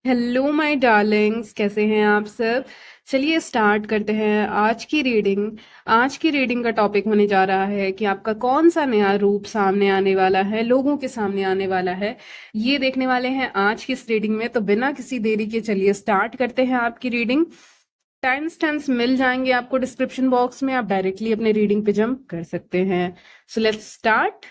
Hello my Darling's, कैसे हैं आप सब। चलिए स्टार्ट करते हैं आज की रीडिंग का टॉपिक होने जा रहा है कि आपका कौन सा नया रूप सामने आने वाला है, लोगों के सामने आने वाला है। ये देखने वाले हैं आज की इस रीडिंग में। तो बिना किसी देरी के चलिए स्टार्ट करते हैं आपकी रीडिंग। टाइम स्टैम्प्स मिल जाएंगे आपको डिस्क्रिप्शन बॉक्स में, आप डायरेक्टली अपने रीडिंग पे जंप कर सकते हैं। So let's start.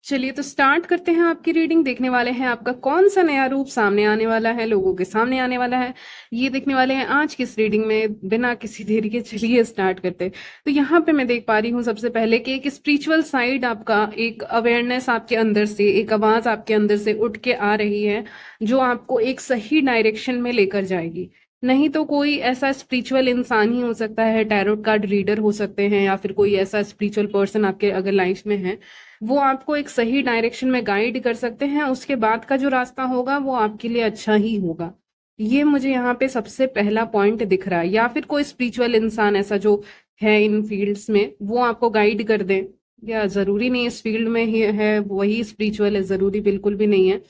चलिए तो स्टार्ट करते हैं आपकी रीडिंग। देखने वाले हैं आपका कौन सा नया रूप सामने आने वाला है, लोगों के सामने आने वाला है। ये देखने वाले हैं आज की इस रीडिंग में। बिना किसी देरी के चलिए स्टार्ट करते हैं। तो यहाँ पे मैं देख पा रही हूँ सबसे पहले कि एक स्पिरिचुअल साइड आपका, एक अवेयरनेस आपके अंदर से, एक आवाज आपके अंदर से उठ के आ रही है जो आपको एक सही डायरेक्शन में लेकर जाएगी। नहीं तो कोई ऐसा स्पिरिचुअल इंसान ही हो सकता है, टैरोट कार्ड रीडर हो सकते हैं, या फिर कोई ऐसा स्पिरिचुअल पर्सन आपके अगर लाइफ में है, वो आपको एक सही डायरेक्शन में गाइड कर सकते हैं। उसके बाद का जो रास्ता होगा वो आपके लिए अच्छा ही होगा। ये मुझे यहाँ पे सबसे पहला पॉइंट दिख रहा है। या फिर कोई स्पिरिचुअल इंसान ऐसा जो है इन फील्ड्स में, वो आपको गाइड कर दे। या जरूरी नहीं इस फील्ड में ही है वही स्पिरिचुअल है, जरूरी बिल्कुल भी नहीं है।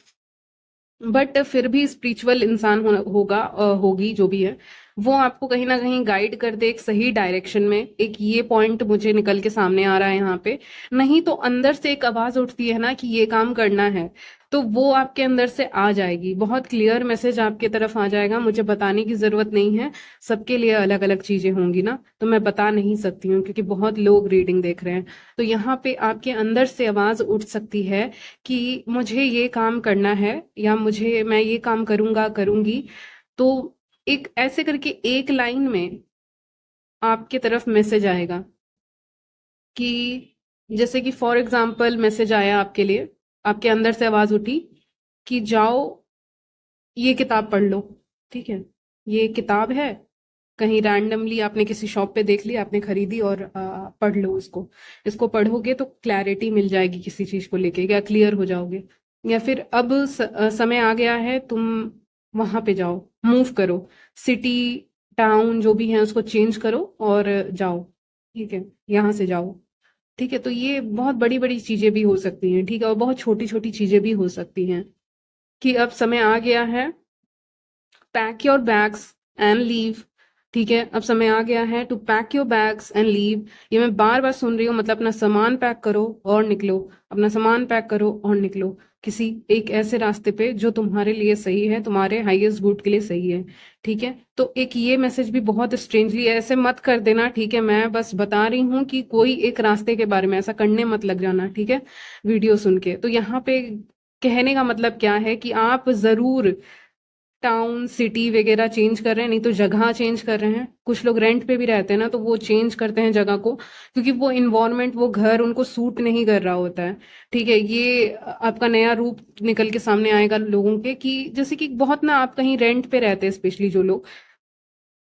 बट फिर भी स्पिरिचुअल इंसान होगा, होगी जो भी है, वो आपको कहीं ना कहीं गाइड कर दे एक सही डायरेक्शन में। एक ये पॉइंट मुझे निकल के सामने आ रहा है यहाँ पे। नहीं तो अंदर से एक आवाज उठती है ना कि ये काम करना है, तो वो आपके अंदर से आ जाएगी, बहुत क्लियर मैसेज आपके तरफ आ जाएगा। मुझे बताने की जरूरत नहीं है, सबके लिए अलग अलग चीजें होंगी ना, तो मैं बता नहीं सकती हूँ क्योंकि बहुत लोग रीडिंग देख रहे हैं। तो यहाँ पे आपके अंदर से आवाज उठ सकती है कि मुझे ये काम करना है, या मुझे मैं ये काम करूंगा, करूंगी। तो एक ऐसे करके एक लाइन में आपके तरफ मैसेज आएगा कि, जैसे कि फॉर एग्जाम्पल मैसेज आया आपके लिए, आपके अंदर से आवाज उठी कि जाओ ये किताब पढ़ लो। ठीक है, ये किताब है, कहीं रैंडमली आपने किसी शॉप पे देख ली, आपने खरीदी और पढ़ लो इसको। इसको पढ़ोगे तो क्लैरिटी मिल जाएगी किसी चीज को लेके, या क्लियर हो जाओगे। या फिर अब समय आ गया है, तुम वहां पे जाओ, मूव करो, सिटी टाउन जो भी है उसको चेंज करो और जाओ। ठीक है, यहाँ से जाओ। ठीक है, तो ये बहुत बड़ी बड़ी चीजें भी हो सकती हैं, ठीक है, और बहुत छोटी छोटी चीजें भी हो सकती हैं कि अब समय आ गया है, pack your bags and leave. ठीक है, अब समय आ गया है to pack your bags and leave. ये मैं बार बार सुन रही हूँ, मतलब अपना सामान पैक करो और निकलो, अपना सामान पैक करो और निकलो, किसी एक ऐसे रास्ते पे जो तुम्हारे लिए सही है, तुम्हारे हाईएस्ट गुड के लिए सही है। ठीक है, तो एक ये मैसेज भी बहुत स्ट्रेंजली, ऐसे मत कर देना, ठीक है, मैं बस बता रही हूँ कि कोई एक रास्ते के बारे में ऐसा करने मत लग जाना, ठीक है, वीडियो सुन के। तो यहाँ पे कहने का मतलब क्या है कि आप जरूर टाउन सिटी वगैरह चेंज कर रहे हैं, नहीं तो जगह चेंज कर रहे हैं। कुछ लोग रेंट पे भी रहते हैं ना, तो वो चेंज करते हैं जगह को, क्योंकि वो इन्वायरमेंट, वो घर उनको सूट नहीं कर रहा होता है। ठीक है, ये आपका नया रूप निकल के सामने आएगा लोगों के, कि जैसे कि बहुत ना, आप कहीं रेंट पे रहते हैं, स्पेशली जो लोग,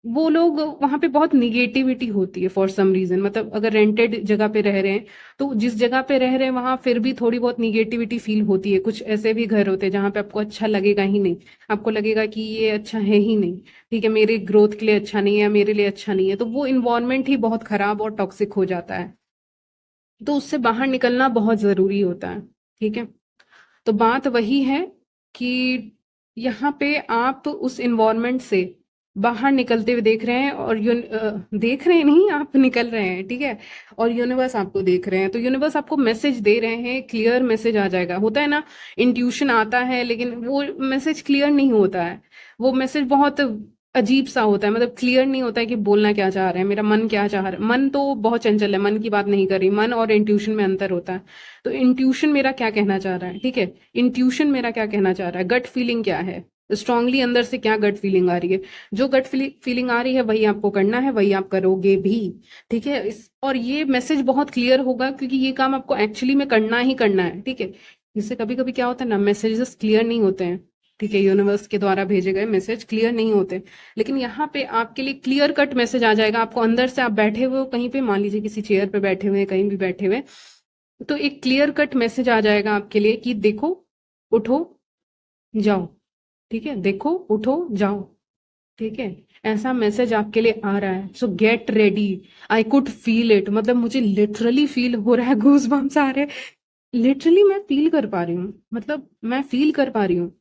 वो लोग वहां पे बहुत निगेटिविटी होती है फॉर सम रीजन। मतलब अगर रेंटेड जगह पे रह रहे हैं, तो जिस जगह पे रह रहे हैं वहां फिर भी थोड़ी बहुत निगेटिविटी फील होती है। कुछ ऐसे भी घर होते हैं जहां पे आपको अच्छा लगेगा ही नहीं, आपको लगेगा कि ये अच्छा है ही नहीं, ठीक है, मेरे ग्रोथ के लिए अच्छा नहीं है, मेरे लिए अच्छा नहीं है, तो वो इन्वायरमेंट ही बहुत खराब और टॉक्सिक हो जाता है। तो उससे बाहर निकलना बहुत जरूरी होता है। ठीक है, तो बात वही है कि यहाँ पे आप उस इन्वायरमेंट से बाहर निकलते हुए देख रहे हैं, और देख रहे हैं नहीं, आप निकल रहे हैं। ठीक है, और यूनिवर्स आपको देख रहे हैं, तो यूनिवर्स आपको मैसेज दे रहे हैं, क्लियर मैसेज आ जाएगा। होता है ना, इंट्यूशन आता है लेकिन वो मैसेज क्लियर नहीं होता है, वो मैसेज बहुत अजीब सा होता है, मतलब क्लियर नहीं होता है कि बोलना क्या चाह रहे हैं, मेरा मन क्या चाह रहा है। मन तो बहुत चंचल है, मन की बात नहीं कर रही, मन और इंट्यूशन में अंतर होता है। तो इंट्यूशन मेरा क्या कहना चाह रहा है, ठीक है, इंट्यूशन मेरा क्या कहना चाह रहा है, गट फीलिंग क्या है, स्ट्रांगली अंदर से क्या गट फीलिंग आ रही है, जो गट फीलिंग आ रही है वही आपको करना है, वही आप करोगे भी। ठीक है, और ये मैसेज बहुत क्लियर होगा क्योंकि ये काम आपको एक्चुअली में करना ही करना है। ठीक है, जिससे कभी कभी क्या होता है ना, मैसेजेस क्लियर नहीं होते हैं। ठीक है, यूनिवर्स के द्वारा भेजे गए मैसेज क्लियर नहीं होते, लेकिन यहाँ पे आपके लिए क्लियर कट मैसेज आ जाएगा आपको अंदर से। आप बैठे हुए हो कहीं पे, मान लीजिए किसी चेयर पे बैठे हुए हैं, कहीं भी बैठे हुए, तो एक क्लियर कट मैसेज आ जाएगा आपके लिए कि देखो, उठो, जाओ। ठीक है, देखो, उठो, जाओ। ठीक है, ऐसा मैसेज आपके लिए आ रहा है। सो get ready. I could feel it, मतलब मुझे लिटरली फील हो रहा है, गूज बम्स आ रहे हैं। लिटरली मैं फील कर पा रही हूँ, मतलब मैं फील कर पा रही हूँ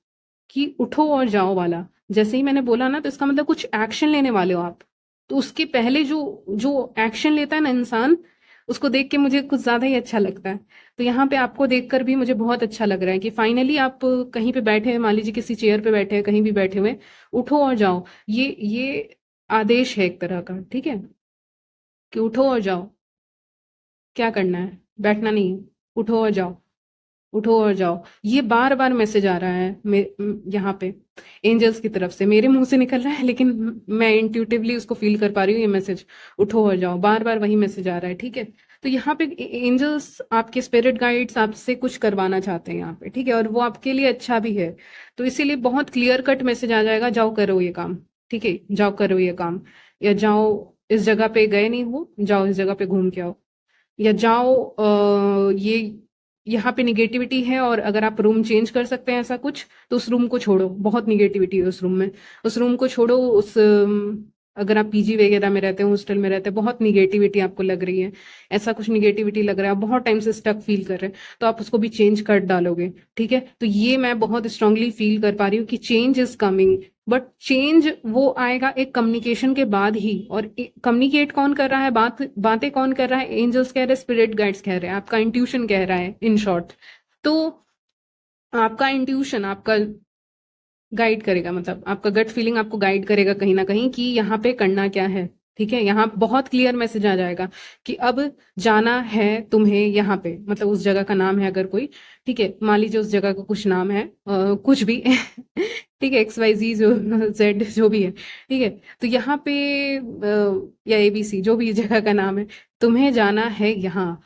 कि उठो और जाओ वाला। जैसे ही मैंने बोला ना, तो इसका मतलब कुछ एक्शन लेने वाले हो आप। तो उसके पहले जो जो एक्शन लेता है ना इंसान, उसको देख के मुझे कुछ ज्यादा ही अच्छा लगता है। तो यहाँ पे आपको देखकर भी मुझे बहुत अच्छा लग रहा है कि फाइनली आप कहीं पे बैठे हैं, मान लीजिए किसी चेयर पे बैठे हैं, कहीं भी बैठे हुए, उठो और जाओ। ये आदेश है एक तरह का, ठीक है, कि उठो और जाओ। क्या करना है? बैठना नहीं है, उठो और जाओ। उठो और जाओ। ये बार बार मैसेज आ रहा है यहाँ पे एंजल्स की तरफ से, मेरे मुंह से निकल रहा है लेकिन मैं इंट्यूटिवली उसको फील कर पा रही हूँ। ये मैसेज उठो और जाओ, बार बार वही मैसेज आ रहा है, ठीक है। तो यहाँ पे एंजल्स, आपके स्पिरिट गाइड्स आपसे कुछ करवाना चाहते हैं यहाँ पे, ठीक है, और वो आपके लिए अच्छा भी है। तो इसीलिए बहुत क्लियर कट मैसेज आ जाएगा, जाओ करो ये काम, ठीक है, जाओ करो ये काम। या जाओ, इस जगह पे गए नहीं हो, जाओ इस जगह पे घूम के आओ। या जाओ, ये यहाँ पे निगेटिविटी है, और अगर आप रूम चेंज कर सकते हैं ऐसा कुछ, तो उस रूम को छोड़ो, बहुत निगेटिविटी है उस रूम में। उस रूम को छोड़ो, अगर आप पीजी वगैरह में रहते हैं, हॉस्टल में रहते हैं, बहुत निगेटिविटी आपको लग रही है, ऐसा कुछ निगेटिविटी लग रहा है, आप बहुत टाइम से स्टक फील कर रहे हैं, तो आप उसको भी चेंज कर डालोगे, ठीक है। तो ये मैं बहुत स्ट्रांगली फील कर पा रही हूँ कि change is coming. But change वो आएगा एक कम्युनिकेशन के बाद ही। और कम्युनिकेट कौन कर रहा है, बातें कौन कर रहा है? एंजल्स कह रहे हैं, स्पिरिट गाइड्स कह रहे हैं, आपका इंट्यूशन कह रहा है इन शॉर्ट। तो आपका इंट्यूशन आपका गाइड करेगा, मतलब आपका गट फीलिंग आपको गाइड करेगा कहीं ना कहीं कि यहाँ पे करना क्या है, ठीक है। यहाँ बहुत क्लियर मैसेज आ जाएगा कि अब जाना है तुम्हें यहाँ पे, मतलब उस जगह का नाम है अगर कोई, ठीक है, मान लीजिए उस जगह का कुछ नाम है, कुछ भी ठीक है, XYZ जो Z जो भी है, ठीक है। तो यहाँ पे या ABC जो भी जगह का नाम है, तुम्हें जाना है यहाँ।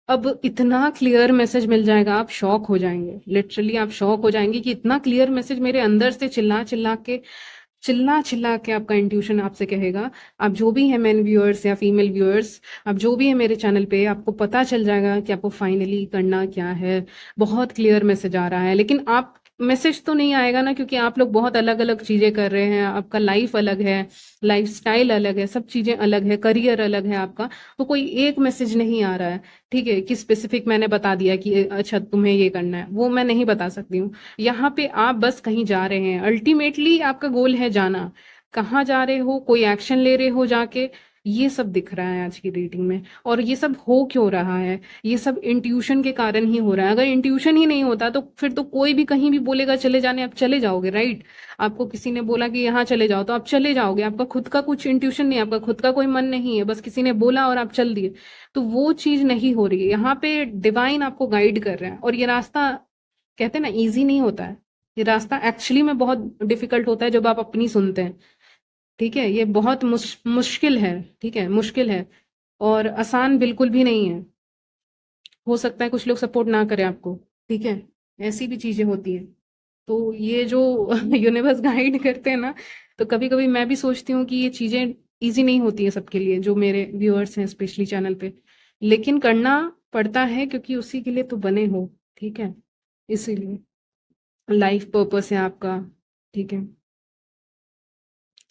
अब इतना क्लियर मैसेज मिल जाएगा, आप शॉक हो जाएंगे, लिटरली आप शॉक हो जाएंगे कि इतना क्लियर मैसेज मेरे अंदर से चिल्ला चिल्ला के आपका इंट्यूशन आपसे कहेगा। आप जो भी है मेन व्यूअर्स या फीमेल व्यूअर्स, आप जो भी है मेरे चैनल पे, आपको पता चल जाएगा कि आपको फाइनली करना क्या है। बहुत क्लियर मैसेज आ रहा है, लेकिन आप मैसेज तो नहीं आएगा ना, क्योंकि आप लोग बहुत अलग अलग चीजें कर रहे हैं, आपका लाइफ अलग है, लाइफ स्टाइल अलग है, सब चीजें अलग है, करियर अलग है आपका। तो कोई एक मैसेज नहीं आ रहा है, ठीक है, कि स्पेसिफिक मैंने बता दिया कि अच्छा तुम्हें ये करना है, वो मैं नहीं बता सकती हूँ। यहाँ पे आप बस कहीं जा रहे हैं, अल्टीमेटली आपका गोल है जाना। कहाँ जा रहे हो, कोई एक्शन ले रहे हो जाके, ये सब दिख रहा है आज की रीडिंग में। और ये सब हो क्यों रहा है? ये सब इंट्यूशन के कारण ही हो रहा है। अगर इंट्यूशन ही नहीं होता तो फिर तो कोई भी कहीं भी बोलेगा चले जाने, आप चले जाओगे, राइट। आपको किसी ने बोला कि यहाँ चले जाओ तो आप चले जाओगे, आपका खुद का कुछ इंट्यूशन नहीं है, आपका खुद का कोई मन नहीं है, बस किसी ने बोला और आप चल दिए। तो वो चीज नहीं हो रही है यहाँ पे, डिवाइन आपको गाइड कर रहे हैं। और ये रास्ता, कहते हैं ना, इजी नहीं होता है। ये रास्ता एक्चुअली में बहुत डिफिकल्ट होता है जब आप अपनी सुनते हैं, ठीक है। ये बहुत मुश्किल है, ठीक है, मुश्किल है, और आसान बिल्कुल भी नहीं है। हो सकता है कुछ लोग सपोर्ट ना करें आपको, ठीक है, ऐसी भी चीजें होती हैं। तो ये जो यूनिवर्स गाइड करते हैं ना, तो कभी कभी मैं भी सोचती हूँ कि ये चीजें इजी नहीं होती है सबके लिए, जो मेरे व्यूअर्स हैं स्पेशली चैनल पे, लेकिन करना पड़ता है क्योंकि उसी के लिए तो बने हो, ठीक है, इसीलिए लाइफ पर्पस है आपका, ठीक है।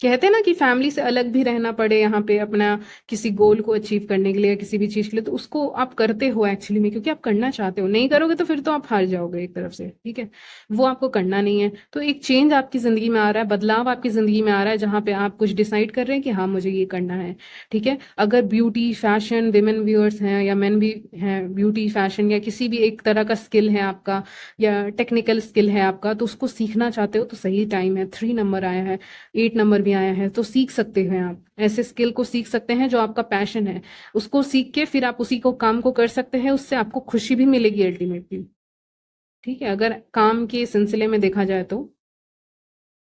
कहते हैं ना कि फैमिली से अलग भी रहना पड़े यहाँ पे अपना किसी गोल को अचीव करने के लिए, किसी भी चीज के लिए, तो उसको आप करते हो एक्चुअली में क्योंकि आप करना चाहते हो। नहीं करोगे तो फिर तो आप हार जाओगे एक तरफ से, ठीक है। वो आपको करना नहीं है। तो एक चेंज आपकी जिंदगी में आ रहा है, बदलाव आपकी जिंदगी में आ रहा है, जहाँ पे आप कुछ डिसाइड कर रहे हैं कि हाँ मुझे ये करना है, ठीक है। अगर ब्यूटी फैशन विमेन व्यूअर्स हैं या मेन भी हैं, ब्यूटी फैशन या किसी भी एक तरह का स्किल है आपका, या टेक्निकल स्किल है आपका, तो उसको सीखना चाहते हो तो सही टाइम है। 3 नंबर आया है, 8 नंबर भी आया है, तो सीख सकते हैं आप, ऐसे स्किल को सीख सकते हैं जो आपका पैशन है। उसको सीख के फिर आप उसी को काम को कर सकते हैं, उससे आपको खुशी भी मिलेगी अल्टीमेटली, ठीक है। अगर काम के सिलसिले में देखा जाए तो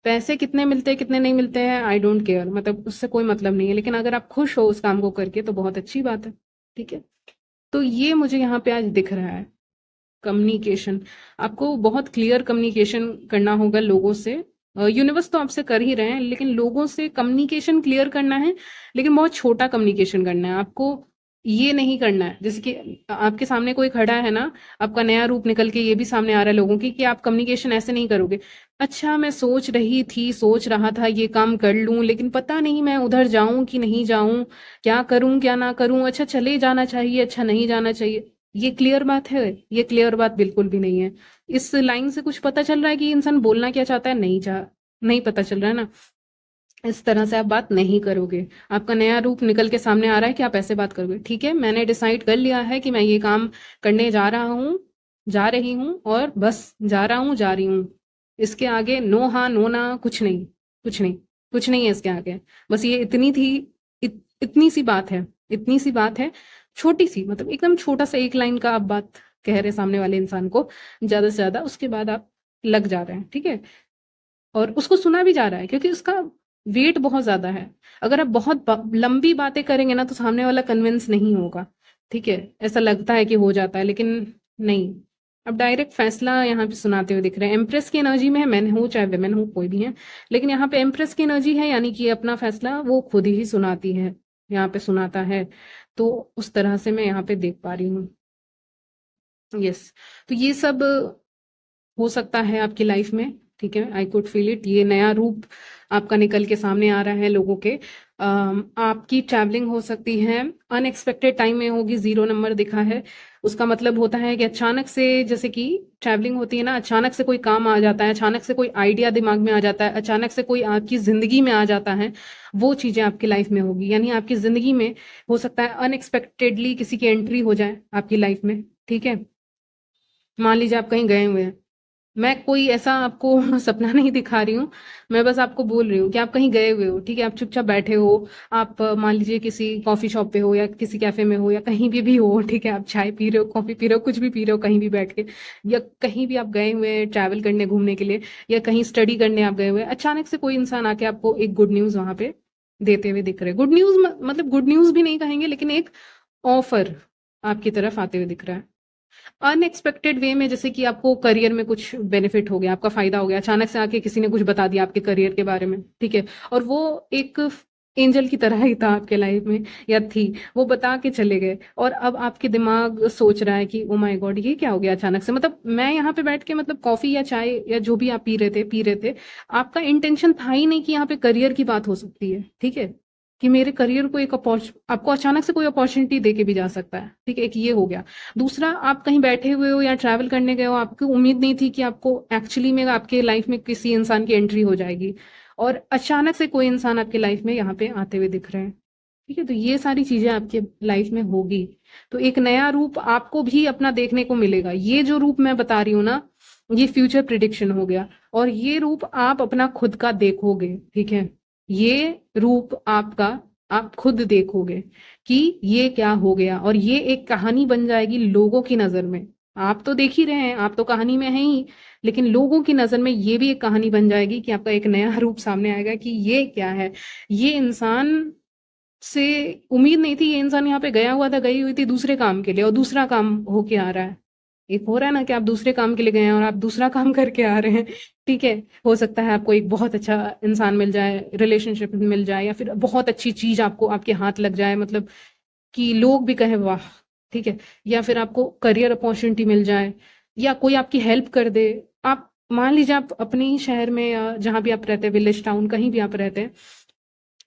पैसे कितने मिलते हैं कितने नहीं मिलते हैं, आई डोंट केयर, मतलब उससे कोई मतलब नहीं है, लेकिन अगर आप खुश हो उस काम को करके तो बहुत अच्छी बात है, ठीक है। तो ये मुझे यहाँ पे आज दिख रहा है, कम्युनिकेशन। आपको बहुत क्लियर कम्युनिकेशन करना होगा लोगों से। यूनिवर्स तो आपसे कर ही रहे हैं, लेकिन लोगों से कम्युनिकेशन क्लियर करना है, लेकिन बहुत छोटा कम्युनिकेशन करना है आपको। ये नहीं करना है जैसे कि आपके सामने कोई खड़ा है ना, आपका नया रूप निकल के ये भी सामने आ रहा है लोगों की, कि आप कम्युनिकेशन ऐसे नहीं करोगे। अच्छा मैं सोच रही थी, सोच रहा था ये काम कर लूं, लेकिन पता नहीं मैं उधर जाऊं कि नहीं जाऊं, क्या करूं क्या ना करूं, अच्छा चले जाना चाहिए, अच्छा नहीं जाना चाहिए। ये क्लियर बात है? ये क्लियर बात बिल्कुल भी नहीं है। इस लाइन से कुछ पता चल रहा है कि ये इंसान बोलना क्या चाहता है? नहीं पता चल रहा है ना। इस तरह से आप बात नहीं करोगे। आपका नया रूप निकल के सामने आ रहा है कि आप ऐसे बात करोगे। ठीक है, मैंने डिसाइड कर लिया है कि मैं ये काम करने जा रहा हूँ, जा रही हूँ, और बस जा रहा हूँ, जा रही हूँ। इसके आगे नो हाँ नो ना कुछ नहीं, कुछ नहीं, कुछ नहीं है इसके आगे। बस ये इतनी थी, इतनी सी बात है, इतनी सी बात है, छोटी सी, मतलब एकदम छोटा सा एक लाइन का आप बात कह रहे सामने वाले इंसान को, ज्यादा से ज्यादा, उसके बाद आप लग जा रहे हैं। ठीक है, और उसको सुना भी जा रहा है क्योंकि उसका वेट बहुत ज्यादा है। अगर आप बहुत लंबी बातें करेंगे ना तो सामने वाला कन्विंस नहीं होगा। ठीक है, ऐसा लगता है कि हो जाता है लेकिन नहीं। अब डायरेक्ट फैसला यहाँ पे सुनाते हुए दिख रहे हैं। एम्प्रेस की एनर्जी में है, मैन हो चाहे वेमेन हो, कोई भी है, लेकिन यहाँ पे एम्प्रेस की एनर्जी है, यानी कि अपना फैसला वो खुद ही सुनाती है, यहाँ पे सुनाता है। तो उस तरह से मैं यहाँ पे देख पा रही हूँ। यस, तो ये सब हो सकता है आपकी लाइफ में। ठीक है, आई कुड फील इट। ये नया रूप आपका निकल के सामने आ रहा है लोगों के। आपकी ट्रैवलिंग हो सकती है अनएक्सपेक्टेड टाइम में होगी, 0 नंबर दिखा है। उसका मतलब होता है कि अचानक से, जैसे कि ट्रैवलिंग होती है ना, अचानक से कोई काम आ जाता है, अचानक से कोई आइडिया दिमाग में आ जाता है, अचानक से कोई आपकी जिंदगी में आ जाता है, वो चीजें आपकी लाइफ में होगी। यानी आपकी जिंदगी में हो सकता है अनएक्सपेक्टेडली किसी की एंट्री हो जाए आपकी लाइफ में। ठीक है, मान लीजिए आप कहीं गए हुए हैं, मैं कोई ऐसा आपको सपना नहीं दिखा रही हूँ, मैं बस आपको बोल रही हूँ कि आप कहीं गए हुए हो। ठीक है, आप चुपचाप बैठे हो, आप मान लीजिए किसी कॉफी शॉप पे हो या किसी कैफे में हो या कहीं भी हो। ठीक है, आप चाय पी रहे हो, कॉफी पी रहे हो, कुछ भी पी रहे हो कहीं भी बैठ के, या कहीं भी आप गए हुए हैं ट्रैवल करने, घूमने के लिए, या कहीं स्टडी करने आप गए हुए हैं। अचानक से कोई इंसान आके आपको एक गुड न्यूज वहां पे देते हुए दिख रहे हैं। गुड न्यूज मतलब गुड न्यूज भी नहीं कहेंगे, लेकिन एक ऑफर आपकी तरफ आते हुए दिख रहा है अनएक्सपेक्टेड वे में। जैसे कि आपको करियर में कुछ बेनिफिट हो गया, आपका फायदा हो गया, अचानक से आके किसी ने कुछ बता दिया आपके करियर के बारे में। ठीक है, और वो एक एंजल की तरह ही था आपके लाइफ में, या थी, वो बता के चले गए, और अब आपके दिमाग सोच रहा है कि ओ माय गॉड ये क्या हो गया अचानक से। मतलब मैं यहाँ पे बैठ के, मतलब कॉफी या चाय या जो भी आप पी रहे थे, आपका इंटेंशन था ही नहीं कि यहाँ पे करियर की बात हो सकती है। ठीक है, कि मेरे करियर को एक आपको अचानक से कोई अपॉर्चुनिटी दे के भी जा सकता है। ठीक है, एक ये हो गया। दूसरा, आप कहीं बैठे हुए हो या ट्रैवल करने गए हो, आपको उम्मीद नहीं थी कि आपको एक्चुअली में आपके लाइफ में किसी इंसान की एंट्री हो जाएगी, और अचानक से कोई इंसान आपके लाइफ में यहाँ पे आते हुए दिख रहे हैं। ठीक है, तो ये सारी चीजें आपके लाइफ में होगी। तो एक नया रूप आपको भी अपना देखने को मिलेगा। ये जो रूप मैं बता रही हूँ ना, ये फ्यूचर प्रिडिक्शन हो गया, और ये रूप आप अपना खुद का देखोगे। ठीक है, ये रूप आपका आप खुद देखोगे कि ये क्या हो गया, और ये एक कहानी बन जाएगी लोगों की नजर में। आप तो देख ही रहे हैं, आप तो कहानी में हैं ही, लेकिन लोगों की नजर में ये भी एक कहानी बन जाएगी कि आपका एक नया रूप सामने आएगा कि ये क्या है। ये इंसान से उम्मीद नहीं थी, ये इंसान यहाँ पे गया हुआ था, गई हुई थी दूसरे काम के लिए, और दूसरा काम होके आ रहा है। एक हो रहा है ना कि आप दूसरे काम के लिए गए हैं और आप दूसरा काम करके आ रहे हैं। ठीक है, हो सकता है आपको एक बहुत अच्छा इंसान मिल जाए, रिलेशनशिप मिल जाए, या फिर बहुत अच्छी चीज आपको आपके हाथ लग जाए, मतलब कि लोग भी कहे वाह। ठीक है, या फिर आपको करियर अपॉर्चुनिटी मिल जाए, या कोई आपकी हेल्प कर दे। आप मान लीजिए आप अपने ही शहर में, या जहां भी आप रहते हैं, विलेज टाउन कहीं भी आप रहते हैं,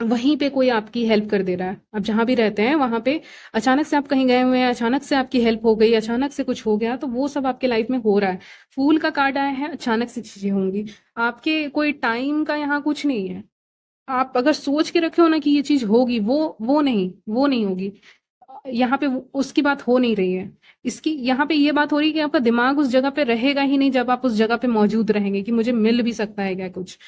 वहीं पे कोई आपकी हेल्प कर दे रहा है। आप जहां भी रहते हैं वहां पे अचानक से आप कहीं गए हुए हैं, अचानक से आपकी हेल्प हो गई, अचानक से कुछ हो गया, तो वो सब आपके लाइफ में हो रहा है। फूल का कार्ड आया है, अचानक से चीजें होंगी। आपके कोई टाइम का यहाँ कुछ नहीं है। आप अगर सोच के रखे हो ना कि ये चीज होगी, वो नहीं होगी। यहाँ पे उसकी बात हो नहीं रही है। इसकी यहाँ पे ये बात हो रही है कि आपका दिमाग उस जगह पे रहेगा ही नहीं जब आप उस जगह पे मौजूद रहेंगे, कि मुझे मिल भी सकता है क्या कुछ।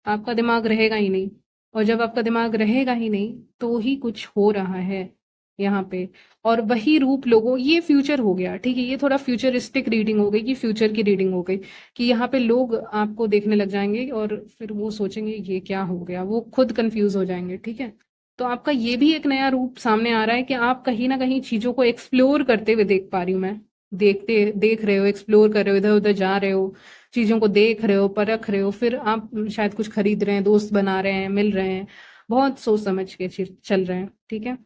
आपका दिमाग रहेगा ही नहीं, और जब आपका दिमाग रहेगा ही नहीं तो ही कुछ हो रहा है यहाँ पे। और वही रूप लोगों, ये फ्यूचर हो गया। ठीक है, ये थोड़ा फ्यूचरिस्टिक रीडिंग हो गई, कि फ्यूचर की रीडिंग हो गई, कि यहाँ पे लोग आपको देखने लग जाएंगे और फिर वो सोचेंगे ये क्या हो गया, वो खुद कंफ्यूज हो जाएंगे। ठीक है, तो आपका ये भी एक नया रूप सामने आ रहा है कि आप कहीं ना कहीं चीजों को एक्सप्लोर करते हुए देख पा रही हूँ मैं। देख रहे हो, एक्सप्लोर कर रहे हो, इधर उधर जा रहे हो, चीजों को देख रहे हो, परख रहे हो, फिर आप शायद कुछ खरीद रहे हैं, दोस्त बना रहे हैं, मिल रहे हैं, बहुत सोच समझ के चल रहे हैं। ठीक है,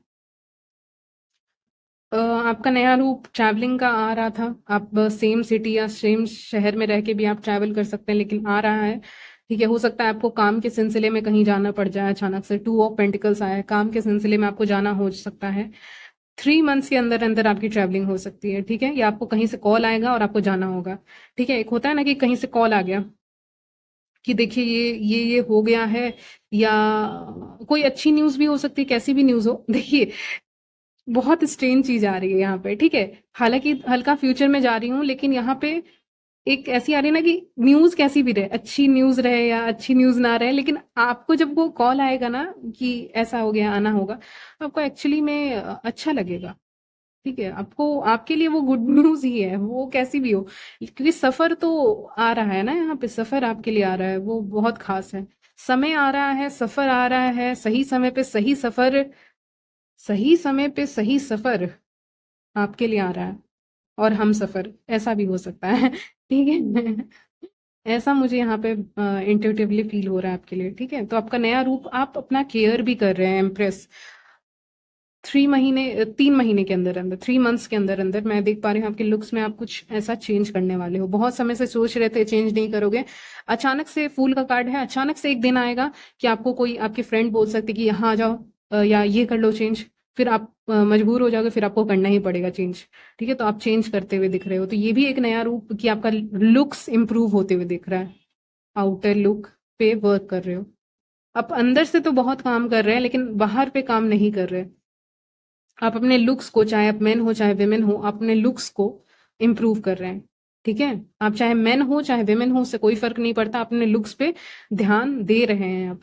आपका नया रूप ट्रैवलिंग का आ रहा था। आप सेम सिटी या सेम शहर में रह के भी आप ट्रैवल कर सकते हैं, लेकिन आ रहा है। ठीक है, हो सकता है आपको काम के सिलसिले में कहीं जाना पड़ जाए, अचानक से 2 ऑफ पेंटिकल्स आया है, काम के सिलसिले में आपको जाना हो सकता है। 3 मंथ्स के अंदर अंदर आपकी ट्रैवलिंग हो सकती है, ठीक है। या आपको कहीं से कॉल आएगा और आपको जाना होगा, ठीक है। एक होता है ना कि कहीं से कॉल आ गया कि देखिए ये हो गया है, या कोई अच्छी न्यूज़ भी हो सकती है, कैसी भी न्यूज़ हो। देखिए, बहुत स्ट्रेंज चीज़ आ रही है यहाँ पे, ठीक है। हालाँकि हल्का फ्यूचर में जा रही हूँ, लेकिन यहाँ पे एक ऐसी आ रही है ना कि न्यूज़ कैसी भी रहे, अच्छी न्यूज़ रहे या अच्छी न्यूज़ ना रहे, लेकिन आपको जब वो कॉल आएगा ना कि ऐसा हो गया, आना होगा, तो आपको एक्चुअली में अच्छा लगेगा, ठीक है। आपको, आपके लिए वो गुड न्यूज़ ही है, वो कैसी भी हो। क्योंकि सफ़र तो आ रहा है ना, यहाँ पे सफ़र आपके लिए आ रहा है, वो बहुत ख़ास है। समय आ रहा है, सफ़र आ रहा है, सही समय पे सही सफ़र, सही समय पे सही सफ़र आपके लिए आ रहा है। और हमसफ़र, ऐसा भी हो सकता है, ठीक है। ऐसा मुझे यहाँ पे इंट्यूटिवली फ़ील हो रहा है आपके लिए, ठीक है। तो आपका नया रूप, आप अपना केयर भी कर रहे हैं, इम्प्रेस। 3 महीने के अंदर अंदर, 3 मंथ्स के अंदर अंदर मैं देख पा रही हूँ आपके लुक्स में, आप कुछ ऐसा चेंज करने वाले हो। बहुत समय से सोच रहे थे, चेंज नहीं करोगे। अचानक से फूल का कार्ड है, अचानक से एक दिन आएगा कि आपको कोई आपके फ्रेंड बोल सकते कि यहाँ आ जाओ, या ये कर लो चेंज। फिर आप मजबूर हो जाओगे, फिर आपको करना ही पड़ेगा चेंज, ठीक है। तो आप चेंज करते हुए दिख रहे हो, तो ये भी एक नया रूप कि आपका लुक्स इंप्रूव होते हुए दिख रहा है। आउटर लुक पे वर्क कर रहे हो आप, अंदर से तो बहुत काम कर रहे हैं, लेकिन बाहर पे काम नहीं कर रहे। आप अपने लुक्स को, चाहे आप मेन हो चाहे विमेन हो, अपने लुक्स को इम्प्रूव कर रहे हैं, ठीक है। आप चाहे मेन हो चाहे विमेन हो, उससे कोई फर्क नहीं पड़ता, अपने लुक्स पे ध्यान दे रहे हैं आप,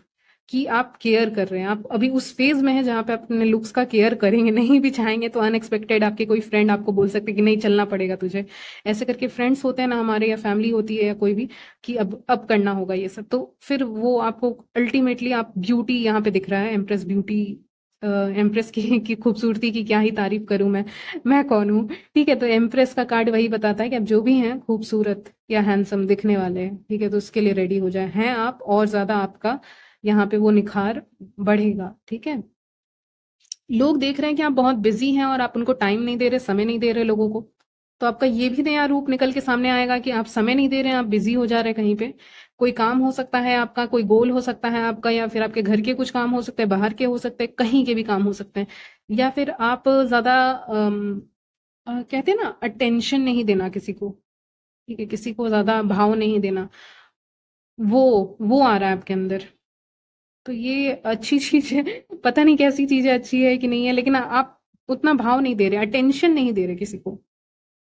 कि आप केयर कर रहे हैं। आप अभी उस फेज में है जहाँ पे आप अपने लुक्स का केयर करेंगे। नहीं भी चाहेंगे तो अनएक्सपेक्टेड आपके कोई फ्रेंड आपको बोल सकते हैं कि नहीं, चलना पड़ेगा तुझे, ऐसे करके फ्रेंड्स होते हैं ना हमारे, या फैमिली होती है, या कोई भी, कि अब करना होगा ये सब। तो फिर वो आपको अल्टीमेटली, आप ब्यूटी यहाँ पे दिख रहा है, एम्प्रेस ब्यूटी। एम्प्रेस की खूबसूरती की क्या ही तारीफ करूं मैं कौन हूँ, ठीक है। तो एम्प्रेस का कार्ड वही बताता है कि आप जो भी हैं खूबसूरत या हैंडसम दिखने वाले हैं, ठीक है। तो उसके लिए रेडी हो जाए, हैं आप, और ज्यादा आपका यहाँ पे वो निखार बढ़ेगा, ठीक है। लोग देख रहे हैं कि आप बहुत बिजी हैं और आप उनको टाइम नहीं दे रहे, समय नहीं दे रहे लोगों को। तो आपका ये भी नया रूप निकल के सामने आएगा कि आप समय नहीं दे रहे हैं, आप बिजी हो जा रहे हैं कहीं पे। कोई काम हो सकता है आपका, कोई गोल हो सकता है आपका, या फिर आपके घर के कुछ काम हो सकते हैं, बाहर के हो सकते हैं, कहीं के भी काम हो सकते हैं। या फिर आप ज्यादा कहते हैं ना, अटेंशन नहीं देना किसी को, ठीक है, किसी को ज्यादा भाव नहीं देना, वो वो आ रहा है आपके अंदर। तो ये अच्छी चीज है। पता नहीं कैसी चीज है, अच्छी है कि नहीं है, लेकिन आप उतना भाव नहीं दे रहे, अटेंशन नहीं दे रहे किसी को।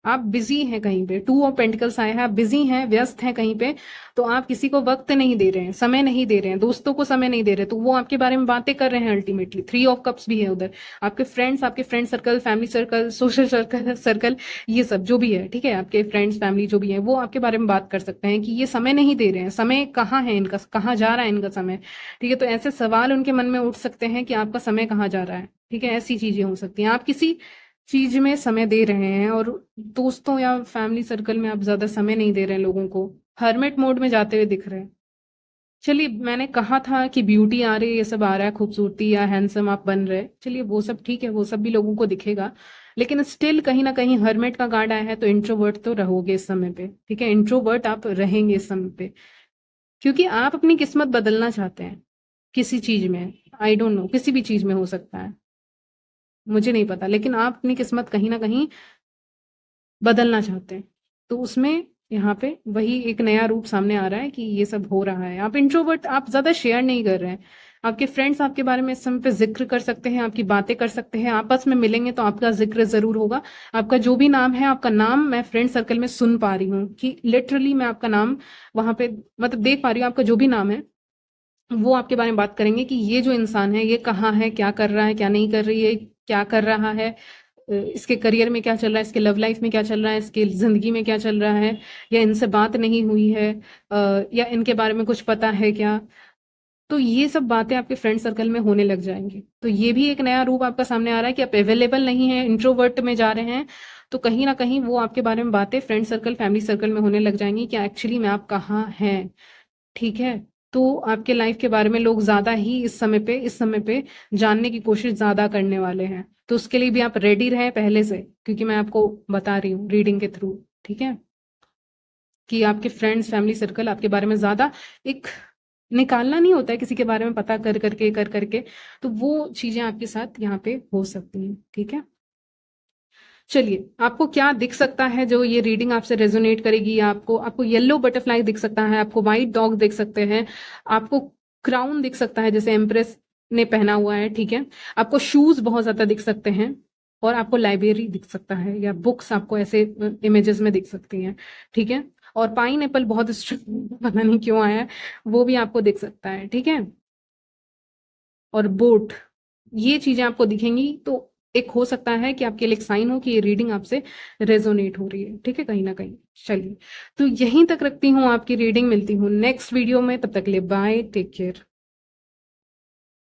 आप बिजी हैं कहीं पे, 2 ऑफ पेंटिकल्स आए हैं, आप बिजी हैं, व्यस्त हैं कहीं पे। तो आप किसी को वक्त नहीं दे रहे हैं, समय नहीं दे रहे हैं, दोस्तों को समय नहीं दे रहे, तो वो आपके बारे में बातें कर रहे हैं अल्टीमेटली। 3 ऑफ कप्स भी है उधर। आपके फ्रेंड्स, आपके friend circle, family circle, social circle, ये सब जो भी है, ठीक है, आपके फ्रेंड्स फैमिली जो भी है, वो आपके बारे में बात कर सकते हैं कि ये समय नहीं दे रहे हैं, समय कहाँ है इनका, कहाँ जा रहा है इनका समय, ठीक है। तो ऐसे सवाल उनके मन में उठ सकते हैं कि आपका समय कहाँ जा रहा है, ठीक है। ऐसी चीजें हो सकती हैं, आप किसी चीज में समय दे रहे हैं, और दोस्तों या फैमिली सर्कल में आप ज्यादा समय नहीं दे रहे हैं लोगों को, हर्मिट मोड में जाते हुए दिख रहे हैं। चलिए, मैंने कहा था कि ब्यूटी आ रही है, ये सब आ रहा है, खूबसूरती या हैंडसम आप बन रहे हैं, चलिए वो सब ठीक है, वो सब भी लोगों को दिखेगा। लेकिन स्टिल कहीं ना कहीं हर्मिट का कार्ड आया है, तो इंट्रोवर्ट तो रहोगे इस समय पे, ठीक है। इंट्रोवर्ट आप रहेंगे इस समय पे, क्योंकि आप अपनी किस्मत बदलना चाहते हैं किसी चीज में। आई डोंट नो, किसी भी चीज में हो सकता है, मुझे नहीं पता, लेकिन आप अपनी किस्मत कहीं ना कहीं बदलना चाहते हैं। तो उसमें यहाँ पे वही एक नया रूप सामने आ रहा है कि ये सब हो रहा है। आप इंट्रोवर्ट, आप ज्यादा शेयर नहीं कर रहे हैं। आपके फ्रेंड्स आपके बारे में इस समय पे जिक्र कर सकते हैं, आपकी बातें कर सकते हैं, आपस में मिलेंगे तो आपका जिक्र जरूर होगा। आपका जो भी नाम है, आपका नाम मैं फ्रेंड सर्कल में सुन पा रही हूँ कि लिटरली मैं आपका नाम वहां पे, मतलब देख पा रही हूँ, आपका जो भी नाम है वो आपके बारे में बात करेंगे कि ये जो इंसान है, ये कहाँ है, क्या कर रहा है, क्या नहीं कर रही है, क्या कर रहा है, इसके करियर में क्या चल रहा है, इसके लव लाइफ में क्या चल रहा है, इसके जिंदगी में क्या चल रहा है, या इनसे बात नहीं हुई है, या इनके बारे में कुछ पता है क्या। तो ये सब बातें आपके फ्रेंड सर्कल में होने लग जाएंगी। तो ये भी एक नया रूप आपका सामने आ रहा है कि आप अवेलेबल नहीं है, इंट्रोवर्ट में जा रहे हैं। तो कहीं ना कहीं वो आपके बारे में बातें फ्रेंड सर्कल, फैमिली सर्कल में होने लग जाएंगी कि एक्चुअली में आप कहाँ हैं, ठीक है। तो आपके लाइफ के बारे में लोग ज्यादा ही इस समय पे जानने की कोशिश ज्यादा करने वाले हैं। तो उसके लिए भी आप रेडी रहें पहले से, क्योंकि मैं आपको बता रही हूँ रीडिंग के थ्रू, ठीक है, कि आपके फ्रेंड्स फैमिली सर्कल आपके बारे में ज्यादा, एक निकालना नहीं होता है किसी के बारे में पता कर करके, तो वो चीजें आपके साथ यहाँ पे हो सकती हैं, ठीक है। चलिए, आपको क्या दिख सकता है जो ये रीडिंग आपसे रेजोनेट करेगी? आपको येलो बटरफ्लाई दिख सकता है, आपको व्हाइट डॉग दिख सकते हैं, आपको क्राउन दिख सकता है जैसे एम्प्रेस ने पहना हुआ है, ठीक है? आपको शूज बहुत ज्यादा दिख सकते हैं, और आपको लाइब्रेरी दिख सकता है, या बुक्स आपको ऐसे इमेजेस में दिख सकती हैं, ठीक है? और पाइन एप्पल बहुत पता नहीं क्यों आया है, वो भी आपको दिख सकता है, ठीक है? और बोट, ये चीजें आपको दिखेंगी, तो एक हो सकता है कि आपके लिए एक साइन हो कि ये रीडिंग आपसे रेजोनेट हो रही है, ठीक है, कहीं ना कहीं। चलिए, तो यहीं तक रखती हूँ आपकी रीडिंग, मिलती हूँ नेक्स्ट वीडियो में, तब तक के लिए बाय, टेक केयर।